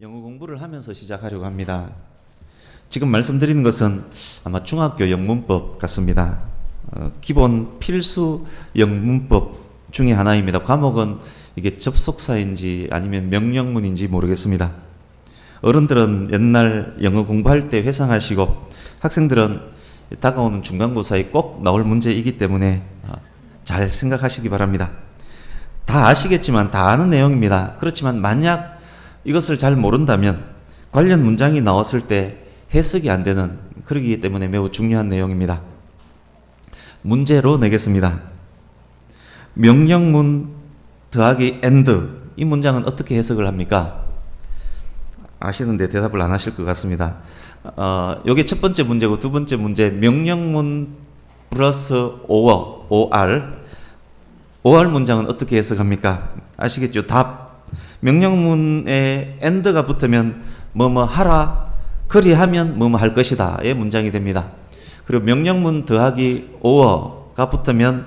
영어 공부를 하면서 시작하려고 합니다. 지금 말씀드리는 것은 아마 중학교 영문법 같습니다. 기본 필수 영문법 중에 하나입니다. 과목은 이게 접속사인지 아니면 명령문인지 모르겠습니다. 어른들은 옛날 영어 공부할 때 회상하시고 학생들은 다가오는 중간고사에 꼭 나올 문제이기 때문에 잘 생각하시기 바랍니다. 다 아시겠지만 다 아는 내용입니다. 그렇지만 만약 이것을 잘 모른다면 관련 문장이 나왔을 때 해석이 안 되는, 그러기 때문에 매우 중요한 내용입니다. 문제로 내겠습니다. 명령문 더하기 and, 이 문장은 어떻게 해석을 합니까? 아시는데 대답을 안 하실 것 같습니다. 요게 첫 번째 문제고, 두 번째 문제, 명령문 플러스 or 문장은 어떻게 해석합니까? 아시겠죠? 답. 명령문에 and가 붙으면 뭐뭐 하라, 그리하면 뭐뭐 할 것이다 의 문장이 됩니다. 그리고 명령문 더하기 or가 붙으면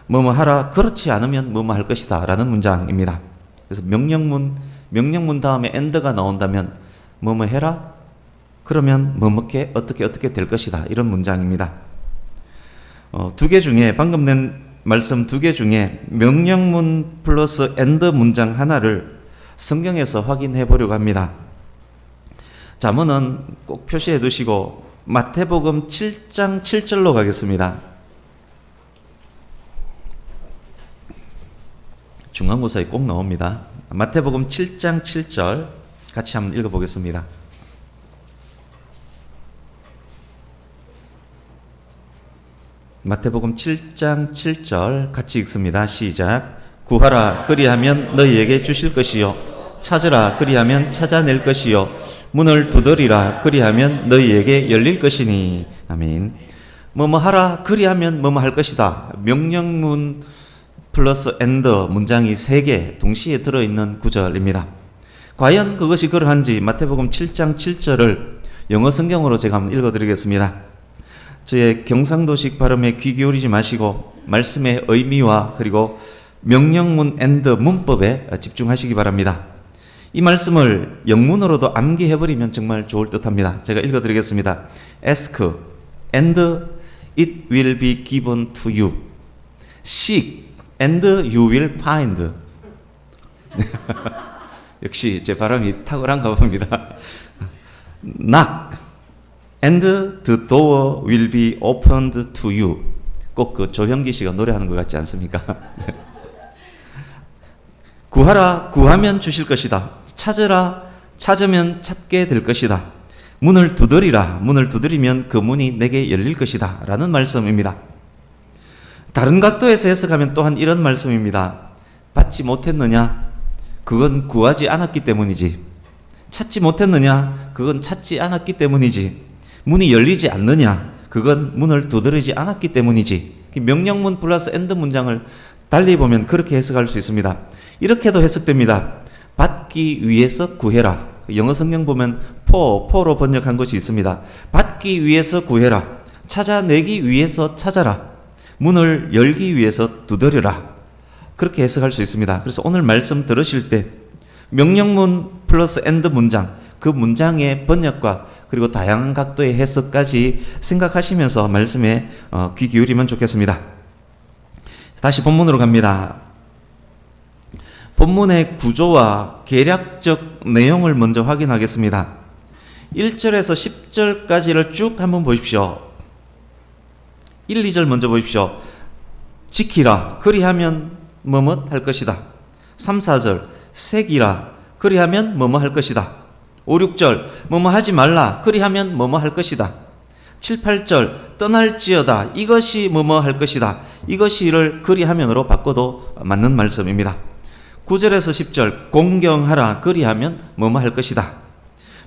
뭐뭐 하라, 그렇지 않으면 뭐뭐 할 것이다 라는 문장입니다. 그래서 명령문 다음에 and가 나온다면 뭐뭐 해라, 그러면 뭐뭐게 어떻게 될 것이다, 이런 문장입니다. 두 개 중에, 방금 낸 말씀 두 개 중에 명령문 플러스 and 문장 하나를 성경에서 확인해 보려고 합니다. 자문은 꼭 표시해 두시고 마태복음 7장 7절로 가겠습니다. 중간고사에 꼭 나옵니다. 마태복음 7장 7절 같이 한번 읽어보겠습니다. 마태복음 7장 7절 같이 읽습니다. 시작. 구하라, 그리하면 너희에게 주실 것이요, 찾으라, 그리하면 찾아낼 것이요, 문을 두드리라, 그리하면 너희에게 열릴 것이니. 아멘. 뭐뭐 하라, 그리하면 뭐뭐 할 것이다. 명령문 플러스 and 문장이 3개 동시에 들어있는 구절입니다. 과연 그것이 그러한지 마태복음 7장 7절을 영어 성경으로 제가 한번 읽어드리겠습니다. 저의 경상도식 발음에 귀 기울이지 마시고 말씀의 의미와 그리고 명령문 and 문법에 집중하시기 바랍니다. 이 말씀을 영문으로도 암기해버리면 정말 좋을 듯합니다. 제가 읽어드리겠습니다. Ask and it will be given to you. Seek and you will find. 역시 제 발음이 탁월한가 봅니다. Knock and the door will be opened to you. 꼭 그 조형기 씨가 노래하는 것 같지 않습니까? 구하라, 구하면 주실 것이다. 찾으라, 찾으면 찾게 될 것이다. 문을 두드리라, 문을 두드리면 그 문이 내게 열릴 것이다 라는 말씀입니다. 다른 각도에서 해석하면 또한 이런 말씀입니다. 받지 못했느냐? 그건 구하지 않았기 때문이지. 찾지 못했느냐? 그건 찾지 않았기 때문이지. 문이 열리지 않느냐? 그건 문을 두드리지 않았기 때문이지. 명령문 플러스 and 문장을 달리 보면 그렇게 해석할 수 있습니다. 이렇게도 해석됩니다. 받기 위해서 구해라. 영어 성경 보면 for로 번역한 것이 있습니다. 받기 위해서 구해라. 찾아내기 위해서 찾아라. 문을 열기 위해서 두드려라. 그렇게 해석할 수 있습니다. 그래서 오늘 말씀 들으실 때 명령문 플러스 and 문장, 그 문장의 번역과 그리고 다양한 각도의 해석까지 생각하시면서 말씀에 귀 기울이면 좋겠습니다. 다시 본문으로 갑니다. 본문의 구조와 계략적 내용을 먼저 확인하겠습니다. 1절에서 10절까지를 쭉 한번 보십시오. 1, 2절 먼저 보십시오. 지키라, 그리하면 뭐뭐 할 것이다. 3, 4절 새기라, 그리하면 뭐뭐 할 것이다. 5, 6절 뭐뭐 하지 말라, 그리하면 뭐뭐 할 것이다. 7, 8절 떠날지어다, 이것이 뭐뭐 할 것이다. 이것이를 그리하면으로 바꿔도 맞는 말씀입니다. 9절에서 10절 공경하라, 그리하면 뭐뭐 할 것이다.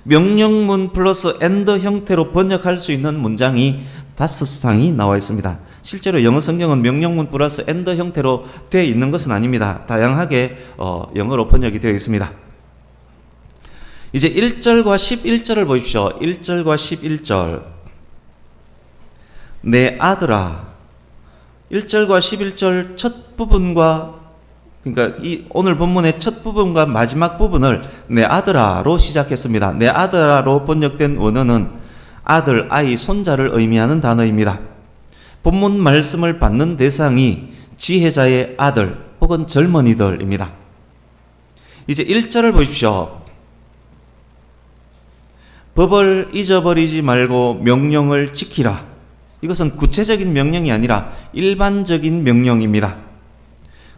명령문 플러스 and 형태로 번역할 수 있는 문장이 5쌍이 나와 있습니다. 실제로 영어 성경은 명령문 플러스 and 형태로 되어 있는 것은 아닙니다. 다양하게 영어로 번역이 되어 있습니다. 이제 1절과 11절을 보십시오. 1절과 11절. 내 아들아. 1절과 11절 첫 부분과 그러니까 이 오늘 본문의 첫 부분과 마지막 부분을 내 아들아로 시작했습니다. 내 아들아로 번역된 원어는 아들, 아이, 손자를 의미하는 단어입니다. 본문 말씀을 받는 대상이 지혜자의 아들 혹은 젊은이들입니다. 이제 1절을 보십시오. 법을 잊어버리지 말고 명령을 지키라. 이것은 구체적인 명령이 아니라 일반적인 명령입니다.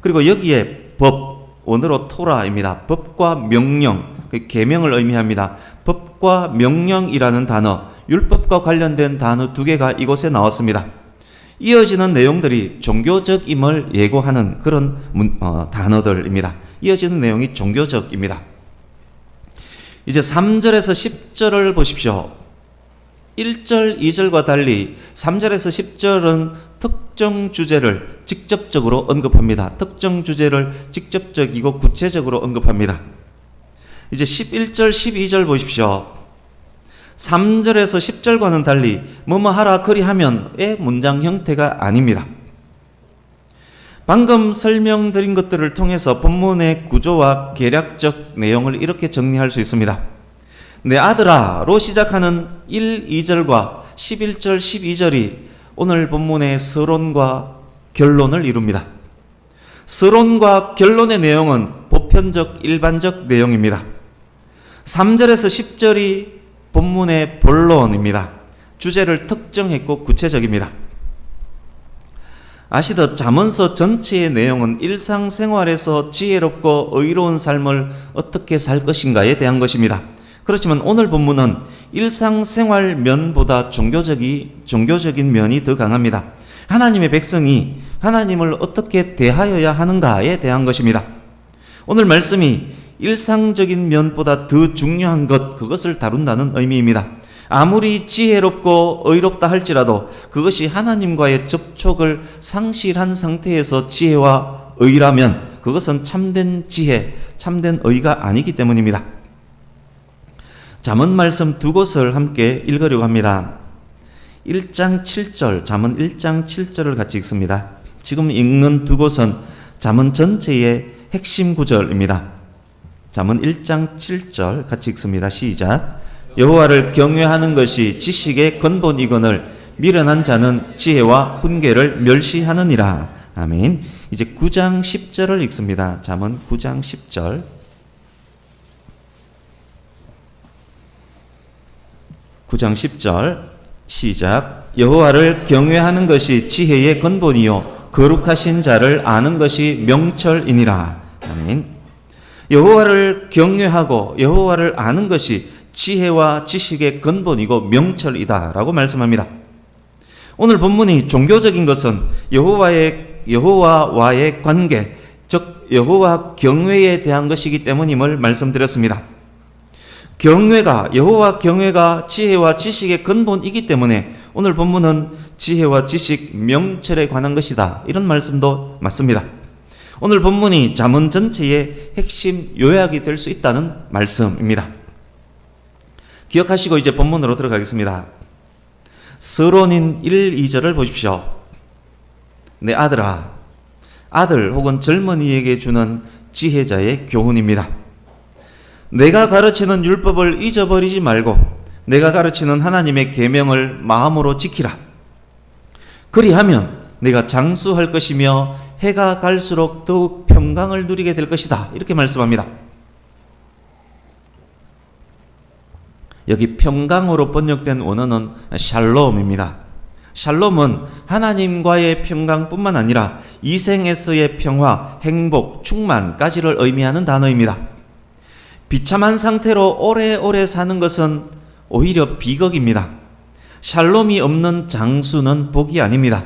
그리고 여기에 법, 원어로 토라입니다. 법과 명령, 계명을 의미합니다. 법과 명령이라는 단어, 율법과 관련된 단어 두 개가 이곳에 나왔습니다. 이어지는 내용들이 종교적임을 예고하는 그런 단어들입니다. 이어지는 내용이 종교적입니다. 이제 3절에서 10절을 보십시오. 1절, 2절과 달리 3절에서 10절은 특정 주제를 직접적으로 언급합니다. 특정 주제를 직접적이고 구체적으로 언급합니다. 이제 11절, 12절 보십시오. 3절에서 10절과는 달리 뭐뭐 하라 그리하면의 문장 형태가 아닙니다. 방금 설명드린 것들을 통해서 본문의 구조와 개략적 내용을 이렇게 정리할 수 있습니다. 내 아들아로 시작하는 1, 2절과 11절, 12절이 오늘 본문의 서론과 결론을 이룹니다. 서론과 결론의 내용은 보편적, 일반적 내용입니다. 3절에서 10절이 본문의 본론입니다. 주제를 특정했고 구체적입니다. 아시듯 잠언서 전체의 내용은 일상생활에서 지혜롭고 의로운 삶을 어떻게 살 것인가에 대한 것입니다. 그렇지만 오늘 본문은 일상생활 면보다 종교적인 면이 더 강합니다. 하나님의 백성이 하나님을 어떻게 대하여야 하는가에 대한 것입니다. 오늘 말씀이 일상적인 면보다 더 중요한 것, 그것을 다룬다는 의미입니다. 아무리 지혜롭고 의롭다 할지라도 그것이 하나님과의 접촉을 상실한 상태에서 지혜와 의라면 그것은 참된 지혜, 참된 의가 아니기 때문입니다. 잠언 말씀 두 곳을 함께 읽으려고 합니다. 1장 7절, 잠언 1장 7절을 같이 읽습니다. 지금 읽는 두 곳은 잠언 전체의 핵심 구절입니다. 잠언 1장 7절 같이 읽습니다. 시작. 여호와를 경외하는 것이 지식의 근본이거늘 미련한 자는 지혜와 훈계를 멸시하느니라. 아멘. 이제 9장 10절을 읽습니다. 잠언 9장 10절. 9장 10절 시작. 여호와를 경외하는 것이 지혜의 근본이요 거룩하신 자를 아는 것이 명철이니라. 아멘. 여호와를 경외하고 여호와를 아는 것이 지혜와 지식의 근본이고 명철이다라고 말씀합니다. 오늘 본문이 종교적인 것은 여호와와의 관계, 즉 여호와 경외에 대한 것이기 때문임을 말씀드렸습니다. 여호와 경외가 지혜와 지식의 근본이기 때문에 오늘 본문은 지혜와 지식, 명철에 관한 것이다, 이런 말씀도 맞습니다. 오늘 본문이 잠언 전체의 핵심 요약이 될 수 있다는 말씀입니다. 기억하시고 이제 본문으로 들어가겠습니다. 서론인 1, 2절을 보십시오. 내 아들아, 아들 혹은 젊은이에게 주는 지혜자의 교훈입니다. 내가 가르치는 율법을 잊어버리지 말고 내가 가르치는 하나님의 계명을 마음으로 지키라. 그리하면 내가 장수할 것이며 해가 갈수록 더욱 평강을 누리게 될 것이다. 이렇게 말씀합니다. 여기 평강으로 번역된 원어는 샬롬입니다. 샬롬은 하나님과의 평강뿐만 아니라 이생에서의 평화, 행복, 충만까지를 의미하는 단어입니다. 비참한 상태로 오래오래 사는 것은 오히려 비극입니다. 샬롬이 없는 장수는 복이 아닙니다.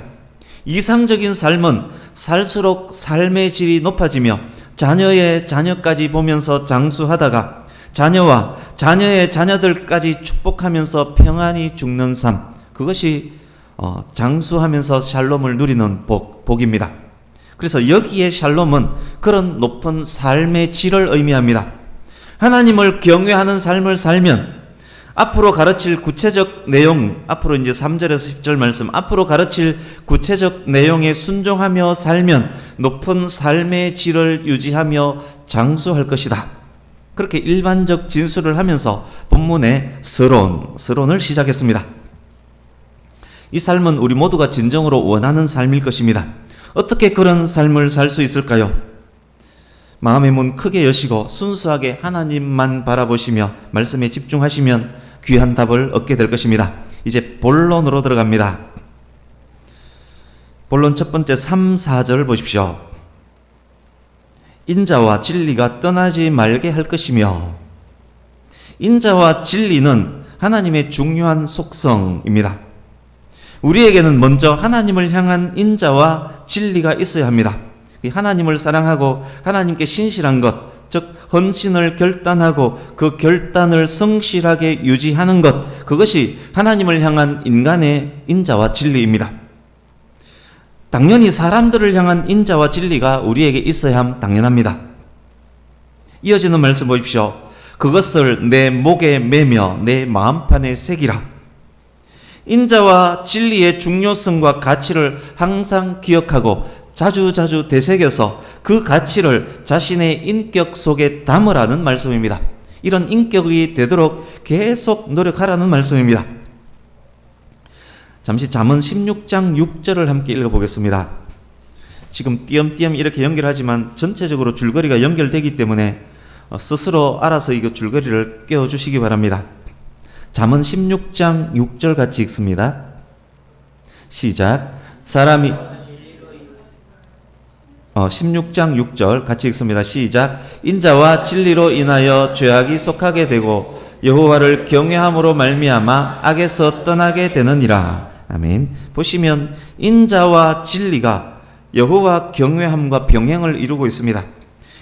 이상적인 삶은 살수록 삶의 질이 높아지며 자녀의 자녀까지 보면서 장수하다가 자녀와 자녀의 자녀들까지 축복하면서 평안히 죽는 삶, 그것이 장수하면서 샬롬을 누리는 복입니다. 그래서 여기에 샬롬은 그런 높은 삶의 질을 의미합니다. 하나님을 경외하는 삶을 살면 앞으로 가르칠 구체적 내용, 앞으로 이제 3절에서 10절 말씀, 앞으로 가르칠 구체적 내용에 순종하며 살면 높은 삶의 질을 유지하며 장수할 것이다. 그렇게 일반적 진술을 하면서 본문의 서론을 시작했습니다. 이 삶은 우리 모두가 진정으로 원하는 삶일 것입니다. 어떻게 그런 삶을 살 수 있을까요? 마음의 문 크게 여시고 순수하게 하나님만 바라보시며 말씀에 집중하시면 귀한 답을 얻게 될 것입니다. 이제 본론으로 들어갑니다. 본론 첫 번째 3, 4절 보십시오. 인자와 진리가 떠나지 말게 할 것이며, 인자와 진리는 하나님의 중요한 속성입니다. 우리에게는 먼저 하나님을 향한 인자와 진리가 있어야 합니다. 하나님을 사랑하고 하나님께 신실한 것, 즉 헌신을 결단하고 그 결단을 성실하게 유지하는 것, 그것이 하나님을 향한 인간의 인자와 진리입니다. 당연히 사람들을 향한 인자와 진리가 우리에게 있어야 함 당연합니다. 이어지는 말씀 보십시오. 그것을 내 목에 매며 내 마음판에 새기라. 인자와 진리의 중요성과 가치를 항상 기억하고 자주자주 되새겨서 그 가치를 자신의 인격 속에 담으라는 말씀입니다. 이런 인격이 되도록 계속 노력하라는 말씀입니다. 잠시 잠언 16장 6절을 함께 읽어보겠습니다. 지금 띄엄띄엄 이렇게 연결하지만 전체적으로 줄거리가 연결되기 때문에 스스로 알아서 이거 줄거리를 깨워주시기 바랍니다. 잠언 16장 6절 같이 읽습니다. 시작. 16장 6절 같이 읽습니다. 시작. 인자와 진리로 인하여 죄악이 속하게 되고 여호와를 경외함으로 말미암아 악에서 떠나게 되느니라. 아멘. 보시면 인자와 진리가 여호와 경외함과 병행을 이루고 있습니다.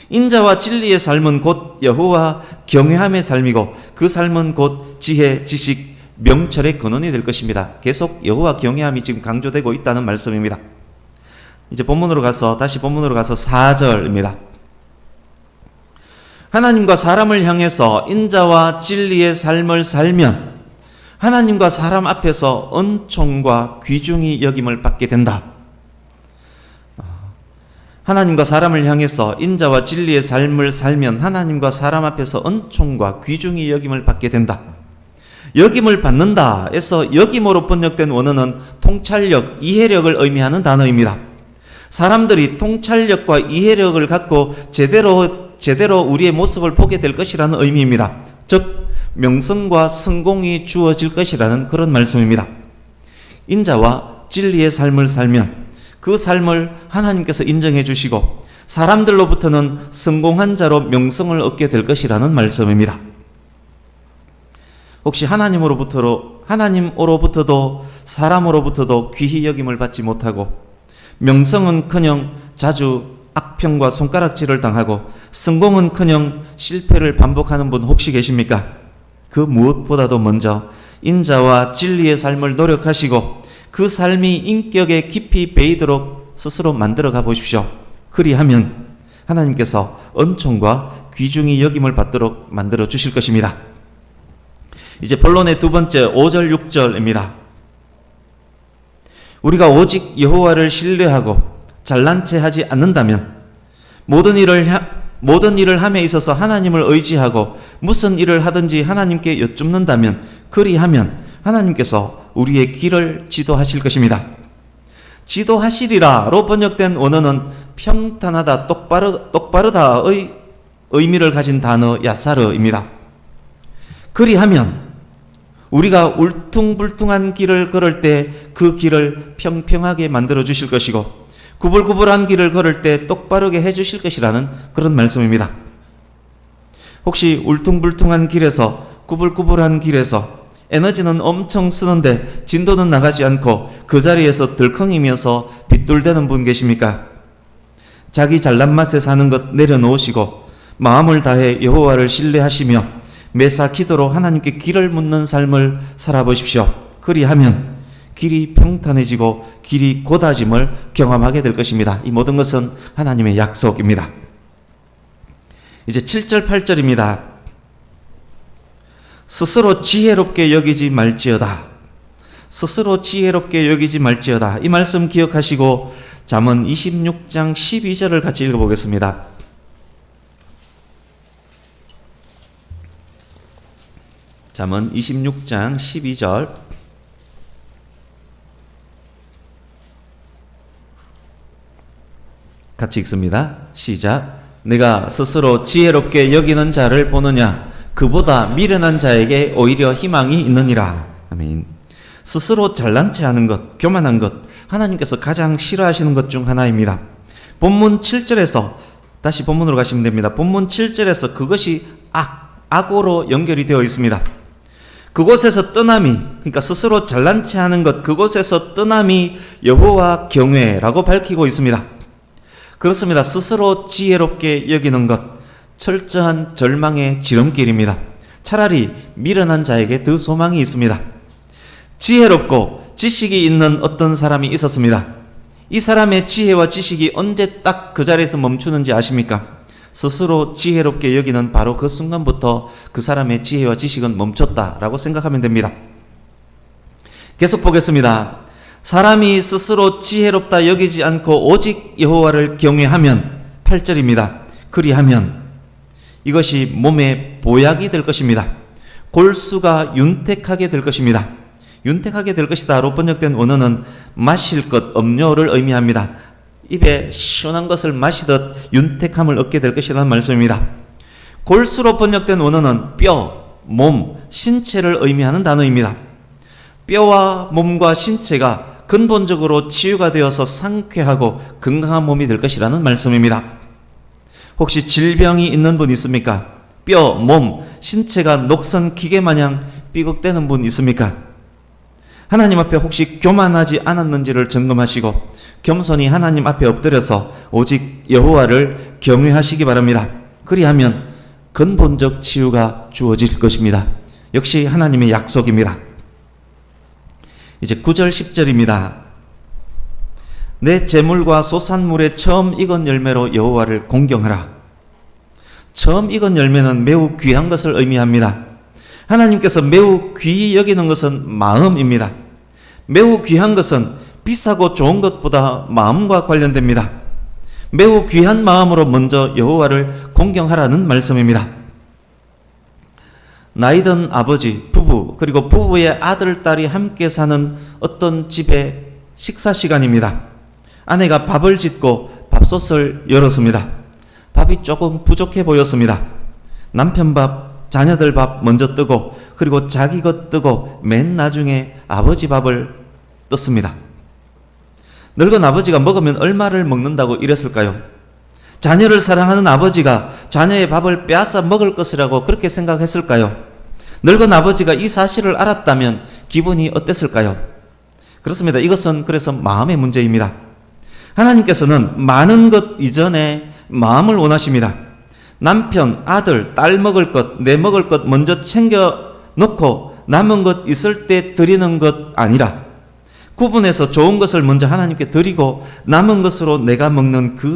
인자와 진리의 삶은 곧 여호와 경외함의 삶이고 그 삶은 곧 지혜, 지식, 명철의 근원이 될 것입니다. 계속 여호와 경외함이 지금 강조되고 있다는 말씀입니다. 이제 다시 본문으로 가서 4절입니다. 하나님과 사람을 향해서 인자와 진리의 삶을 살면 하나님과 사람 앞에서 은총과 귀중히 여김을 받게 된다. 하나님과 사람을 향해서 인자와 진리의 삶을 살면 하나님과 사람 앞에서 은총과 귀중히 여김을 받게 된다. 여김을 받는다 에서 여김으로 번역된 원어는 통찰력, 이해력을 의미하는 단어입니다. 사람들이 통찰력과 이해력을 갖고 제대로 우리의 모습을 보게 될 것이라는 의미입니다. 즉 명성과 성공이 주어질 것이라는 그런 말씀입니다. 인자와 진리의 삶을 살면 그 삶을 하나님께서 인정해 주시고 사람들로부터는 성공한 자로 명성을 얻게 될 것이라는 말씀입니다. 혹시 하나님으로부터도 사람으로부터도 귀히 여김을 받지 못하고 명성은커녕 자주 악평과 손가락질을 당하고 성공은커녕 실패를 반복하는 분 혹시 계십니까? 그 무엇보다도 먼저 인자와 진리의 삶을 노력하시고 그 삶이 인격에 깊이 배이도록 스스로 만들어가 보십시오. 그리하면 하나님께서 은총과 귀중히 여김을 받도록 만들어 주실 것입니다. 이제 본론의 두 번째 5절 6절입니다. 우리가 오직 여호와를 신뢰하고 잘난 체 하지 않는다면 모든 일을 함에 있어서 하나님을 의지하고 무슨 일을 하든지 하나님께 여쭙는다면 그리하면 하나님께서 우리의 길을 지도하실 것입니다. 지도하시리라로 번역된 원어는 평탄하다, 똑바르다의 의미를 가진 단어 야사르입니다. 그리하면 우리가 울퉁불퉁한 길을 걸을 때 그 길을 평평하게 만들어 주실 것이고 구불구불한 길을 걸을 때 똑바르게 해 주실 것이라는 그런 말씀입니다. 혹시 울퉁불퉁한 길에서 구불구불한 길에서 에너지는 엄청 쓰는데 진도는 나가지 않고 그 자리에서 들컹이면서 빗돌대는 분 계십니까? 자기 잘난 맛에 사는 것 내려놓으시고 마음을 다해 여호와를 신뢰하시며 매사 기도로 하나님께 길을 묻는 삶을 살아보십시오. 그리하면 길이 평탄해지고 길이 곧아짐을 경험하게 될 것입니다. 이 모든 것은 하나님의 약속입니다. 이제 7절 8절입니다. 스스로 지혜롭게 여기지 말지어다. 스스로 지혜롭게 여기지 말지어다. 이 말씀 기억하시고 잠언 26장 12절을 같이 읽어보겠습니다. 잠언 26장 12절 같이 읽습니다. 시작. 내가 스스로 지혜롭게 여기는 자를 보느냐? 그보다 미련한 자에게 오히려 희망이 있느니라. 아멘. 스스로 잘난 체 하는 것, 교만한 것, 하나님께서 가장 싫어하시는 것 중 하나입니다. 본문 7절에서, 다시 본문으로 가시면 됩니다. 본문 7절에서 그것이 악으로 연결이 되어 있습니다. 그곳에서 떠남이, 그러니까 스스로 잘난 체 하는 것, 그곳에서 떠남이 여호와 경외라고 밝히고 있습니다. 그렇습니다. 스스로 지혜롭게 여기는 것, 철저한 절망의 지름길입니다. 차라리 미련한 자에게 더 소망이 있습니다. 지혜롭고 지식이 있는 어떤 사람이 있었습니다. 이 사람의 지혜와 지식이 언제 딱 그 자리에서 멈추는지 아십니까? 스스로 지혜롭게 여기는 바로 그 순간부터 그 사람의 지혜와 지식은 멈췄다라고 생각하면 됩니다. 계속 보겠습니다. 사람이 스스로 지혜롭다 여기지 않고 오직 여호와를 경외하면, 8절입니다. 그리하면 이것이 몸에 보약이 될 것입니다. 골수가 윤택하게 될 것입니다. 윤택하게 될 것이다로 번역된 원어는 마실 것, 음료를 의미합니다. 입에 시원한 것을 마시듯 윤택함을 얻게 될 것이라는 말씀입니다. 골수로 번역된 원어는 뼈, 몸, 신체를 의미하는 단어입니다. 뼈와 몸과 신체가 근본적으로 치유가 되어서 상쾌하고 건강한 몸이 될 것이라는 말씀입니다. 혹시 질병이 있는 분 있습니까? 뼈, 몸, 신체가 녹슨 기계마냥 삐걱대는 분 있습니까? 하나님 앞에 혹시 교만하지 않았는지를 점검하시고 겸손히 하나님 앞에 엎드려서 오직 여호와를 경외하시기 바랍니다. 그리하면 근본적 치유가 주어질 것입니다. 역시 하나님의 약속입니다. 이제 9절 10절입니다. 내 재물과 소산물의 처음 익은 열매로 여호와를 공경하라. 처음 익은 열매는 매우 귀한 것을 의미합니다. 하나님께서 매우 귀히 여기는 것은 마음입니다. 매우 귀한 것은 비싸고 좋은 것보다 마음과 관련됩니다. 매우 귀한 마음으로 먼저 여호와를 공경하라는 말씀입니다. 나이든 아버지, 부부, 그리고 부부의 아들, 딸이 함께 사는 어떤 집의 식사 시간입니다. 아내가 밥을 짓고 밥솥을 열었습니다. 밥이 조금 부족해 보였습니다. 남편 밥, 자녀들 밥 먼저 뜨고 그리고 자기 것 뜨고 맨 나중에 아버지 밥을 떴습니다. 늙은 아버지가 먹으면 얼마를 먹는다고 이랬을까요? 자녀를 사랑하는 아버지가 자녀의 밥을 빼앗아 먹을 것이라고 그렇게 생각했을까요? 늙은 아버지가 이 사실을 알았다면 기분이 어땠을까요? 그렇습니다. 이것은 그래서 마음의 문제입니다. 하나님께서는 많은 것 이전에 마음을 원하십니다. 남편, 아들, 딸 먹을 것, 내 먹을 것 먼저 챙겨 놓고 남은 것 있을 때 드리는 것 아니라 구분해서 좋은 것을 먼저 하나님께 드리고 남은 것으로 내가 먹는 그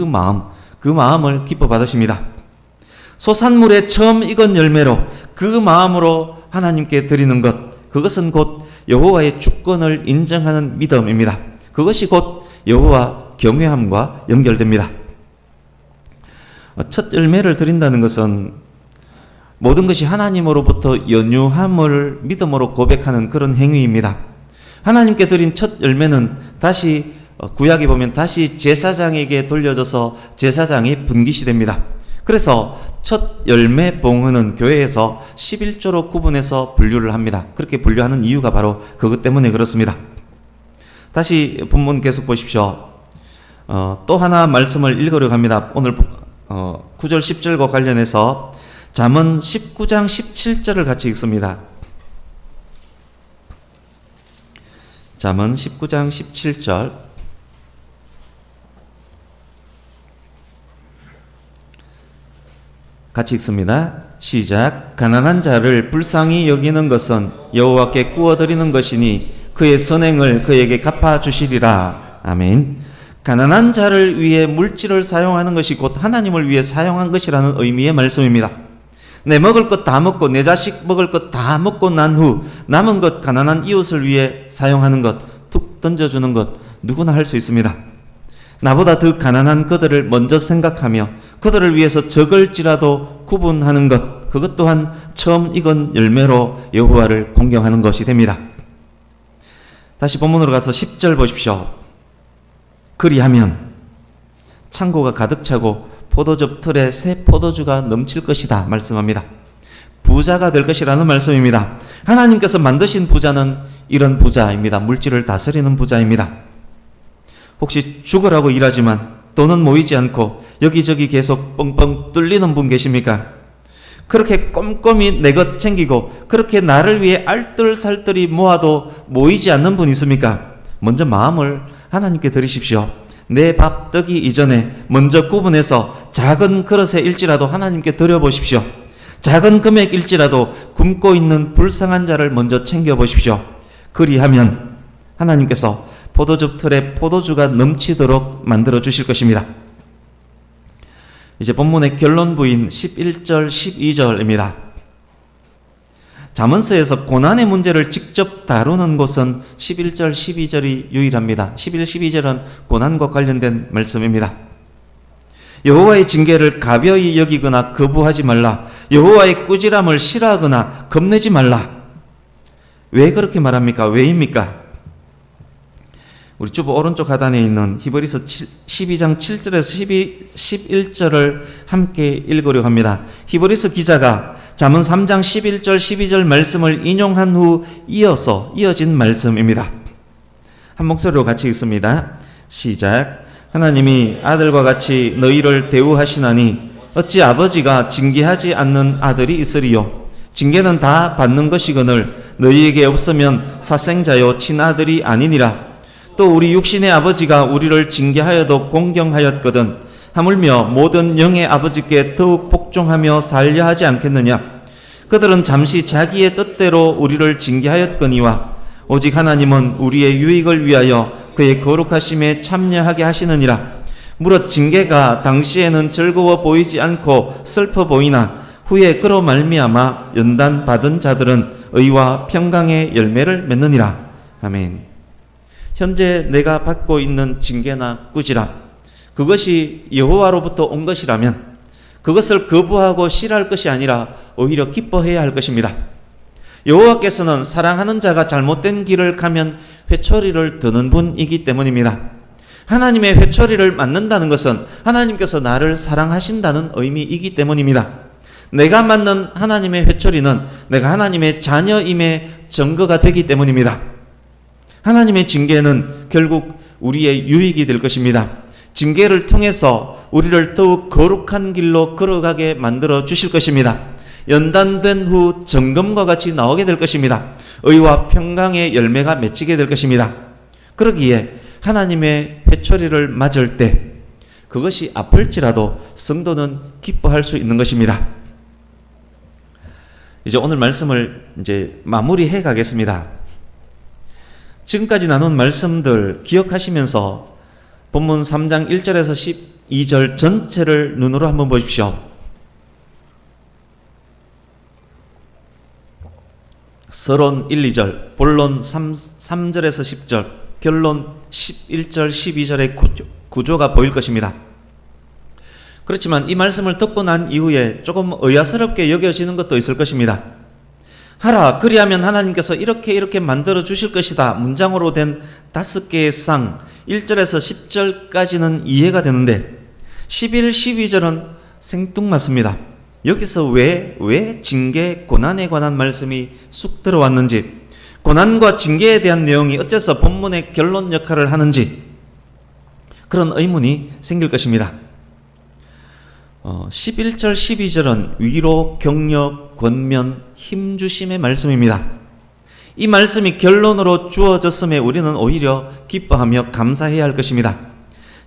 마음을 기뻐 받으십니다. 소산물의 처음 익은 열매로 그 마음으로 하나님께 드리는 것, 그것은 곧 여호와의 주권을 인정하는 믿음입니다. 그것이 곧 여호와 경외함과 연결됩니다. 첫 열매를 드린다는 것은 모든 것이 하나님으로부터 연유함을 믿음으로 고백하는 그런 행위입니다. 하나님께 드린 첫 열매는 다시 구약에 보면 다시 제사장에게 돌려져서 제사장이 분깃이 됩니다. 그래서 첫 열매 봉헌은 교회에서 11조로 구분해서 분류를 합니다. 그렇게 분류하는 이유가 바로 그것 때문에 그렇습니다. 다시 본문 계속 보십시오. 또 하나 말씀을 읽으려고 합니다. 오늘 9절 10절과 관련해서 잠언 19장 17절을 같이 읽습니다. 잠언 19장 17절 같이 읽습니다. 시작. 가난한 자를 불쌍히 여기는 것은 여호와께 구워드리는 것이니 그의 선행을 그에게 갚아주시리라. 아멘. 가난한 자를 위해 물질을 사용하는 것이 곧 하나님을 위해 사용한 것이라는 의미의 말씀입니다. 내 먹을 것 다 먹고 내 자식 먹을 것 다 먹고 난 후 남은 것 가난한 이웃을 위해 사용하는 것, 툭 던져주는 것 누구나 할 수 있습니다. 나보다 더 가난한 그들을 먼저 생각하며 그들을 위해서 적을지라도 구분하는 것, 그것 또한 처음 익은 열매로 여호와를 공경하는 것이 됩니다. 다시 본문으로 가서 10절 보십시오. 그리하면 창고가 가득 차고 포도즙 틀에 새 포도주가 넘칠 것이다 말씀합니다. 부자가 될 것이라는 말씀입니다. 하나님께서 만드신 부자는 이런 부자입니다. 물질을 다스리는 부자입니다. 혹시 죽으라고 일하지만 돈은 모이지 않고 여기저기 계속 뻥뻥 뚫리는 분 계십니까? 그렇게 꼼꼼히 내 것 챙기고 그렇게 나를 위해 알뜰살뜰히 모아도 모이지 않는 분 있습니까? 먼저 마음을 하나님께 드리십시오. 내 밥 뜨기 이전에 먼저 구분해서 작은 그릇에 일지라도 하나님께 드려보십시오. 작은 금액일지라도 굶고 있는 불쌍한 자를 먼저 챙겨보십시오. 그리하면 하나님께서 포도즙 틀에 포도주가 넘치도록 만들어 주실 것입니다. 이제 본문의 결론 부인 11절 12절입니다. 잠언서에서 고난의 문제를 직접 다루는 곳은 11절 12절이 유일합니다. 11, 12절은 고난과 관련된 말씀입니다. 여호와의 징계를 가벼이 여기거나 거부하지 말라. 여호와의 꾸지람을 싫어하거나 겁내지 말라. 왜 그렇게 말합니까? 왜입니까? 우리 주보 오른쪽 하단에 있는 히브리서 12장 7절에서 11절을 함께 읽으려고 합니다. 히브리서 기자가 잠언 3장 11절 12절 말씀을 인용한 후 이어진 말씀입니다. 한 목소리로 같이 읽습니다. 시작. 하나님이 아들과 같이 너희를 대우하시나니 어찌 아버지가 징계하지 않는 아들이 있으리요. 징계는 다 받는 것이거늘 너희에게 없으면 사생자요 친아들이 아니니라. 또 우리 육신의 아버지가 우리를 징계하여도 공경하였거든 하물며 모든 영의 아버지께 더욱 복종하며 살려 하지 않겠느냐. 그들은 잠시 자기의 뜻대로 우리를 징계하였거니와 오직 하나님은 우리의 유익을 위하여 그의 거룩하심에 참여하게 하시느니라. 무릇 징계가 당시에는 즐거워 보이지 않고 슬퍼 보이나 후에 그로 말미암아 연단 받은 자들은 의와 평강의 열매를 맺느니라. 아멘. 현재 내가 받고 있는 징계나 꾸지람, 그것이 여호와로부터 온 것이라면 그것을 거부하고 싫어할 것이 아니라 오히려 기뻐해야 할 것입니다. 여호와께서는 사랑하는 자가 잘못된 길을 가면 회초리를 드는 분이기 때문입니다. 하나님의 회초리를 맞는다는 것은 하나님께서 나를 사랑하신다는 의미이기 때문입니다. 내가 맞는 하나님의 회초리는 내가 하나님의 자녀임의 증거가 되기 때문입니다. 하나님의 징계는 결국 우리의 유익이 될 것입니다. 징계를 통해서 우리를 더욱 거룩한 길로 걸어가게 만들어 주실 것입니다. 연단된 후 정금과 같이 나오게 될 것입니다. 의와 평강의 열매가 맺히게 될 것입니다. 그러기에 하나님의 회초리를 맞을 때 그것이 아플지라도 성도는 기뻐할 수 있는 것입니다. 이제 오늘 말씀을 이제 마무리해 가겠습니다. 지금까지 나눈 말씀들 기억하시면서 본문 3장 1절에서 12절 전체를 눈으로 한번 보십시오. 서론 1, 2절, 본론 3절에서 10절, 결론 11절, 12절의 구조가 보일 것입니다. 그렇지만 이 말씀을 듣고 난 이후에 조금 의아스럽게 여겨지는 것도 있을 것입니다. 하라, 그리하면 하나님께서 이렇게 만들어 주실 것이다. 문장으로 된 5개의 쌍, 1절에서 10절까지는 이해가 되는데 11, 12절은 생뚱맞습니다. 여기서 왜 징계, 고난에 관한 말씀이 쑥 들어왔는지, 고난과 징계에 대한 내용이 어째서 본문의 결론 역할을 하는지 그런 의문이 생길 것입니다. 11절, 12절은 위로, 격려, 권면, 힘주심의 말씀입니다. 이 말씀이 결론으로 주어졌음에 우리는 오히려 기뻐하며 감사해야 할 것입니다.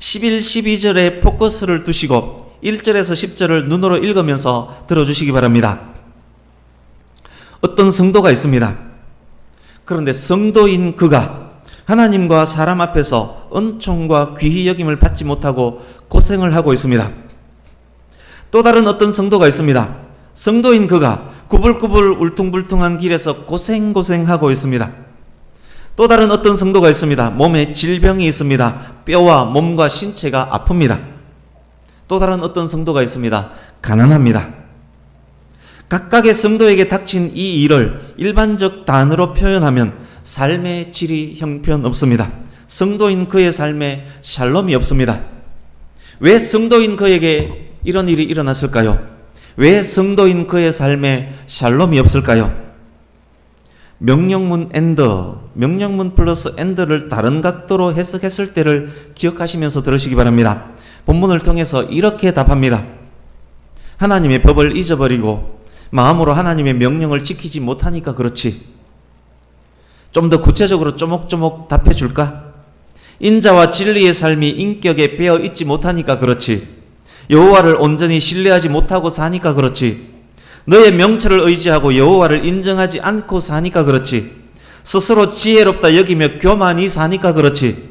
11, 12절에 포커스를 두시고 1절에서 10절을 눈으로 읽으면서 들어주시기 바랍니다. 어떤 성도가 있습니다. 그런데 성도인 그가 하나님과 사람 앞에서 은총과 귀히 여김을 받지 못하고 고생을 하고 있습니다. 또 다른 어떤 성도가 있습니다. 성도인 그가 구불구불 울퉁불퉁한 길에서 고생고생하고 있습니다. 또 다른 어떤 성도가 있습니다. 몸에 질병이 있습니다. 뼈와 몸과 신체가 아픕니다. 또 다른 어떤 성도가 있습니다. 가난합니다. 각각의 성도에게 닥친 이 일을 일반적 단어로 표현하면 삶의 질이 형편없습니다. 성도인 그의 삶에 샬롬이 없습니다. 왜 성도인 그에게 이런 일이 일어났을까요? 왜 성도인 그의 삶에 샬롬이 없을까요? 명령문 명령문 플러스 앤더를 다른 각도로 해석했을 때를 기억하시면서 들으시기 바랍니다. 본문을 통해서 이렇게 답합니다. 하나님의 법을 잊어버리고 마음으로 하나님의 명령을 지키지 못하니까 그렇지. 좀 더 구체적으로 쪼목쪼목 답해 줄까? 인자와 진리의 삶이 인격에 배어 있지 못하니까 그렇지. 여호와를 온전히 신뢰하지 못하고 사니까 그렇지. 너의 명철을 의지하고 여호와를 인정하지 않고 사니까 그렇지. 스스로 지혜롭다 여기며 교만히 사니까 그렇지.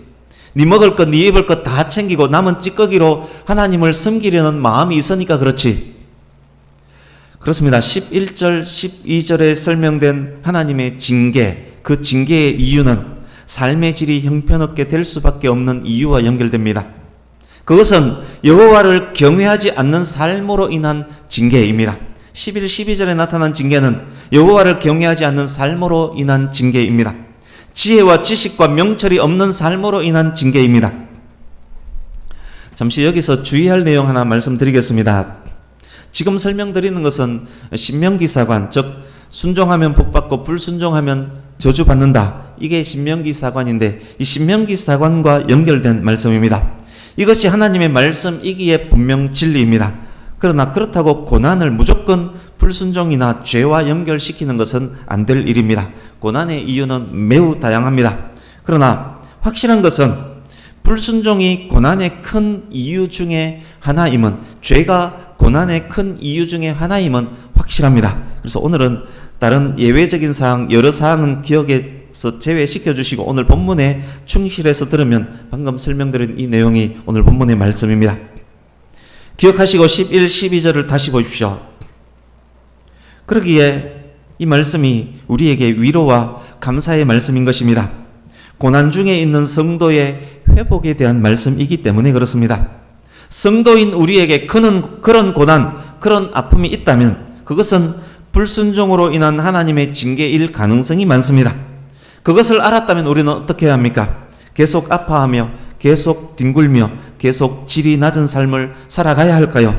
네 먹을 것, 네 입을 것 다 챙기고 남은 찌꺼기로 하나님을 섬기려는 마음이 있으니까 그렇지. 그렇습니다. 11절, 12절에 설명된 하나님의 징계, 그 징계의 이유는 삶의 질이 형편없게 될 수밖에 없는 이유와 연결됩니다. 그것은 여호와를 경외하지 않는 삶으로 인한 징계입니다. 11, 12절에 나타난 징계는 여호와를 경외하지 않는 삶으로 인한 징계입니다. 지혜와 지식과 명철이 없는 삶으로 인한 징계입니다. 잠시 여기서 주의할 내용 하나 말씀드리겠습니다. 지금 설명드리는 것은 신명기 사관, 즉 순종하면 복받고 불순종하면 저주받는다. 이게 신명기 사관인데 이 신명기 사관과 연결된 말씀입니다. 이것이 하나님의 말씀이기에 분명 진리입니다. 그러나 그렇다고 고난을 무조건 불순종이나 죄와 연결시키는 것은 안 될 일입니다. 고난의 이유는 매우 다양합니다. 그러나 확실한 것은 불순종이 고난의 큰 이유 중에 하나임은, 죄가 고난의 큰 이유 중에 하나임은 확실합니다. 그래서 오늘은 다른 예외적인 사항, 여러 사항은 기억에서 제외시켜 주시고 오늘 본문에 충실해서 들으면 방금 설명드린 이 내용이 오늘 본문의 말씀입니다. 기억하시고 11, 12절을 다시 보십시오. 그러기에 이 말씀이 우리에게 위로와 감사의 말씀인 것입니다. 고난 중에 있는 성도의 회복에 대한 말씀이기 때문에 그렇습니다. 성도인 우리에게 그런 고난, 그런 아픔이 있다면 그것은 불순종으로 인한 하나님의 징계일 가능성이 많습니다. 그것을 알았다면 우리는 어떻게 해야 합니까? 계속 아파하며 계속 뒹굴며 계속 질이 낮은 삶을 살아가야 할까요?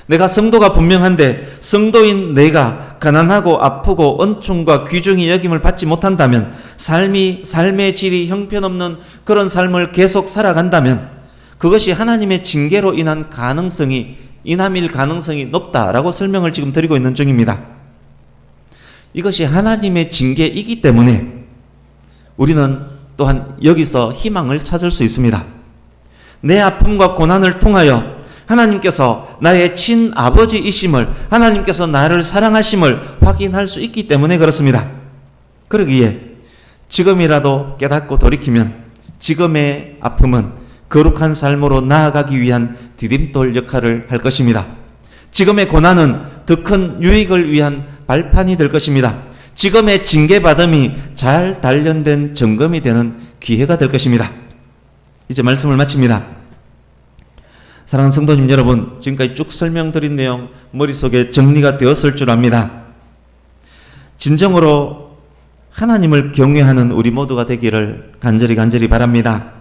내가 성도가 분명한데 성도인 내가 가난하고 아프고 은총과 귀중히 여김을 받지 못한다면, 삶의 질이 형편없는 그런 삶을 계속 살아간다면 그것이 하나님의 징계로 인한 가능성이, 인함일 가능성이 높다라고 설명을 지금 드리고 있는 중입니다. 이것이 하나님의 징계이기 때문에 우리는 또한 여기서 희망을 찾을 수 있습니다. 내 아픔과 고난을 통하여 하나님께서 나의 친아버지이심을, 하나님께서 나를 사랑하심을 확인할 수 있기 때문에 그렇습니다. 그러기에 지금이라도 깨닫고 돌이키면 지금의 아픔은 거룩한 삶으로 나아가기 위한 디딤돌 역할을 할 것입니다. 지금의 고난은 더 큰 유익을 위한 발판이 될 것입니다. 지금의 징계받음이 잘 단련된 점검이 되는 기회가 될 것입니다. 이제 말씀을 마칩니다. 사랑하는 성도님 여러분, 지금까지 쭉 설명드린 내용 머릿속에 정리가 되었을 줄 압니다. 진정으로 하나님을 경외하는 우리 모두가 되기를 간절히 바랍니다.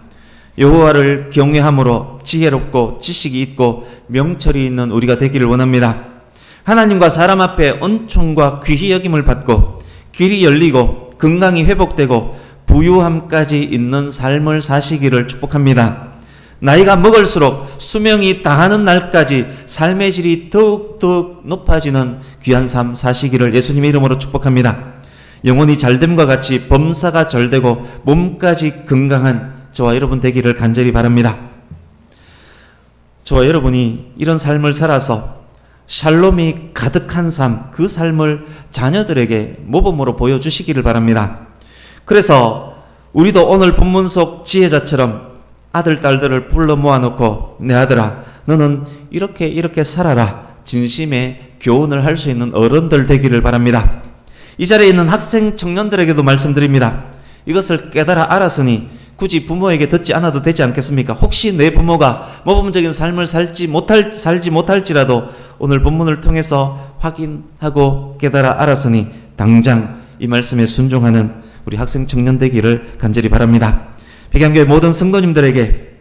여호와를 경외함으로 지혜롭고 지식이 있고 명철이 있는 우리가 되기를 원합니다. 하나님과 사람 앞에 은총과 귀히 여김을 받고 길이 열리고 건강이 회복되고 부유함까지 있는 삶을 사시기를 축복합니다. 나이가 먹을수록 수명이 다하는 날까지 삶의 질이 더욱더욱 높아지는 귀한 삶 사시기를 예수님의 이름으로 축복합니다. 영혼이 잘됨과 같이 범사가 절되고 몸까지 건강한 저와 여러분 되기를 간절히 바랍니다. 저와 여러분이 이런 삶을 살아서 샬롬이 가득한 삶, 그 삶을 자녀들에게 모범으로 보여주시기를 바랍니다. 그래서 우리도 오늘 본문 속 지혜자처럼 아들, 딸들을 불러 모아놓고 내 아들아, 너는 이렇게 살아라. 진심의 교훈을 할 수 있는 어른들 되기를 바랍니다. 이 자리에 있는 학생 청년들에게도 말씀드립니다. 이것을 깨달아 알았으니 굳이 부모에게 듣지 않아도 되지 않겠습니까? 혹시 내 부모가 모범적인 삶을 살지 못할지라도 오늘 본문을 통해서 확인하고 깨달아 알았으니 당장 이 말씀에 순종하는 우리 학생 청년 되기를 간절히 바랍니다. 백양교회 모든 성도님들에게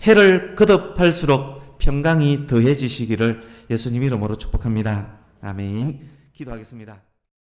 해를 거듭할수록 평강이 더해지시기를 예수님 이름으로 축복합니다. 아멘. 기도하겠습니다.